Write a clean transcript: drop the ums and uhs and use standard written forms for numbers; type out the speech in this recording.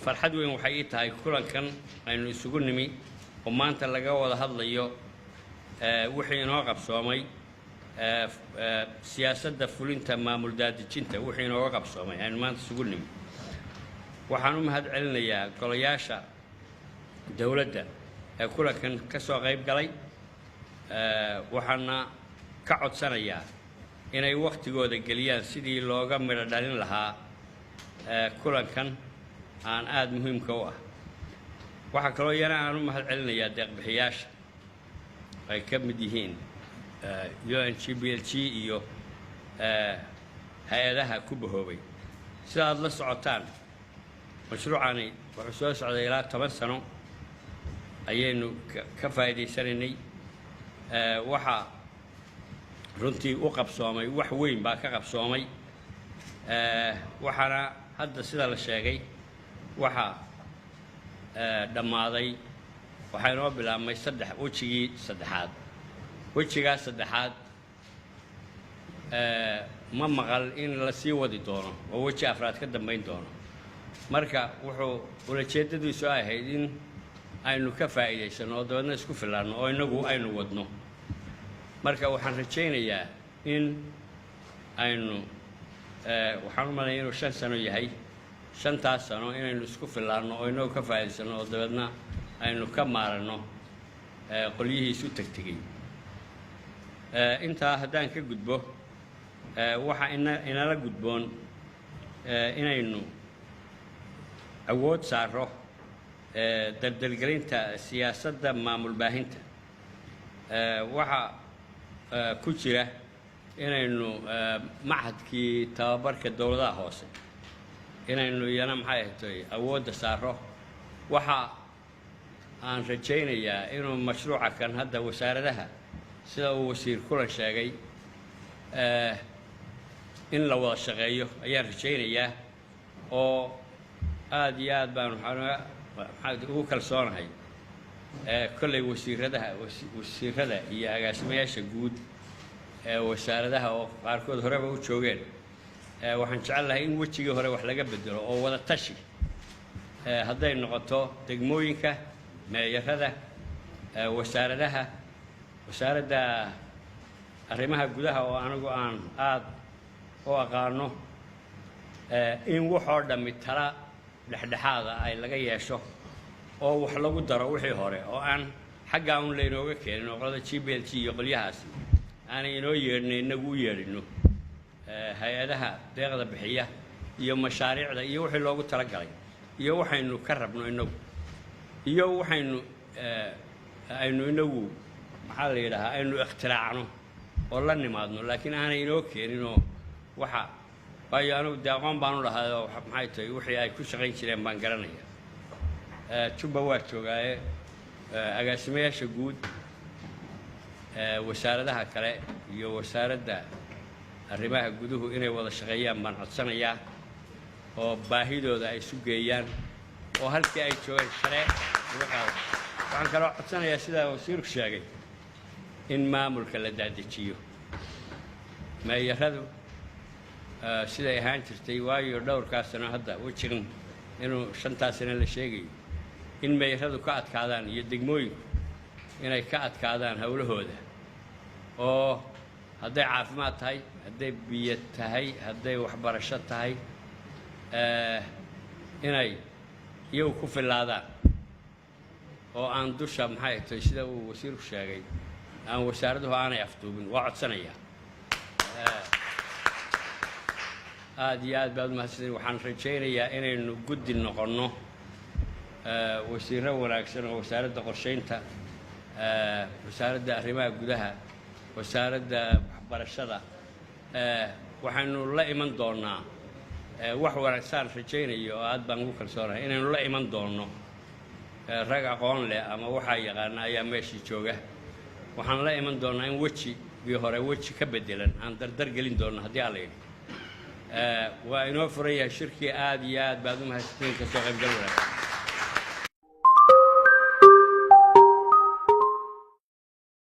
farxad weyn waxay ii tahay kulankan aynu isugu nimi oo maanta laga wada hadlayo wixii inoo qabsoomay siyaasadda fulinta maamul daadejinta wixii inoo qabsoomay aynu maanta isugu nimi waxaan u mahad celinayaa golayaasha dawladda ee kulankan ka soo qayb galay waxaana ka codsanayaa inay waqtigooda geliyaan sidii looga midho dhalin lahaa kulankan aan aad muhiimka u ah waxa kaloo yana aan u mahad celinayaa deeq-bixiyaasha ay ka mid yihiin UNGPLG iyo hay-adaha ku bahoobay sida aad la socotaan mashruucani wuxuu soo socday ilaa 10 sano ayaynu ka faa'iidaysanaynay waxa runtii u qabsoomay wax weyn baa ka qabsoomay waxaana hadda sida la sheegay waxa dhammaaday waxay noo bilaabmay wejigii saddexaad wejigaas saddexaad ma maqal in la sii wadi doono oo weji afraad ka dambayn doono marka wuxuu ulajeedadiisu ahayd in aynu ka faa'iidaysano oo dabeedna isku filaanno oo inagu aynu wadno marka waxaan rajaynayaa in aynu waxaan u malaynaya inuu 5 sano yahay 5 sano inaynu isku filaanno oo inagu ka faa'iidaysano oo dabeedna aynu ka maarano qolyihiisu tagtagay intaa haddaan ka gudbo waxa inala gudboon inaynu awood saaro dardalgelinta siyaasadda maamul baahinta waxa ku jira inaynu macadkii tababarka dawladaha hoose inaynu iyana maxay ahayd awoodda saaro waxa aan rajaynayaa inuu mashruuca kan hadda wasaaradaha sida uu wasiir kulan sheegay in la wada shaqeeyo ayaan rajaynayaa oo aad iyo aad baan ugu kalsoonahay kolley wasiirada iyo agaasimayaasha guud ee wasaaradaha oo qaarkood horeba u joogeen waxaan jecelahay in wejigii hore wax laga bedelo oo wada tashi hadday noqoto degmooyinka meeyarada wasaaradda arrimaha gudaha oo anigu aan aad u aqaano in waxoo dhammi tala dhexdhexaada ay laga yeesho oo wax lagu daro wixii hore oo aan xaggaa un laynooga keenin oo qolada GPLG iyo qolyahaasi aanay inoo yeedhina inagu u yeedhino hay-adaha deeqda bixiya iyo mashaariicda iyo wixii loogu talagalay iyo waxaynu ka rabno inagu iyo waxaynu inagu maxaa la yidhaahaa aynu ikhtiraacno oo la nimaadno laakiin aanay inoo keeninoo waxa waayo anigu dee aqoon baan u lahaa oo maxay tahay wixii ay ku shaqayn jireen baan garanaya Juba waa joogaaye agaasimayaasha guud wasaaradaha kale iyo wasaaradda arrimaha guduhu inay wada shaqeeyaan baan codsanayaa oo baahidooda ay isu geeyaan oo halkii ay joogeen shaqo uga qaado waxaan kaloo codsanayaa sida wasiirku sheegay in maamulka la daadejiyo meeyaradu siday ahaan jirtay waayo dhowrkaas sano hadda wejigan inuu 5 sano la sheegayo in meeyaradu ka adkaadaan iyo degmooyinku inay ka adkaadaan hawlahooda oo hadday caafimaad tahay hadday biyo tahay hadday waxbarasho tahay inay iyagu ku filaadaan oo aan dusha maxay tahay sida uu wasiirku sheegay aan wasaaraduhu aanay afduubin waa codsanayaa aad iyo aad baad mahadsantiin waxaan rajaynayaa inaynu guddi noqonno wasiirro wanaagsan oo wasaaradda qorsheynta wasaaradda arrimaha gudaha wasaaradda waxbarashada waxaynu la iman doonnaa wax wanaagsan rajaynayo oo aad baan ugu kalsoonahay inaynu la iman doonno rag aqoon leh ama waxaa yaqaana ayaa meeshii jooga waxaan la iman doonnaa in wejigii hore weji ka bedelan aan dardar gelin doonno haddii alla yidhi waa inoo furan yahay shirkii aad iyo aad baad u mahadsantiin ka soo qaybgal wanaagsan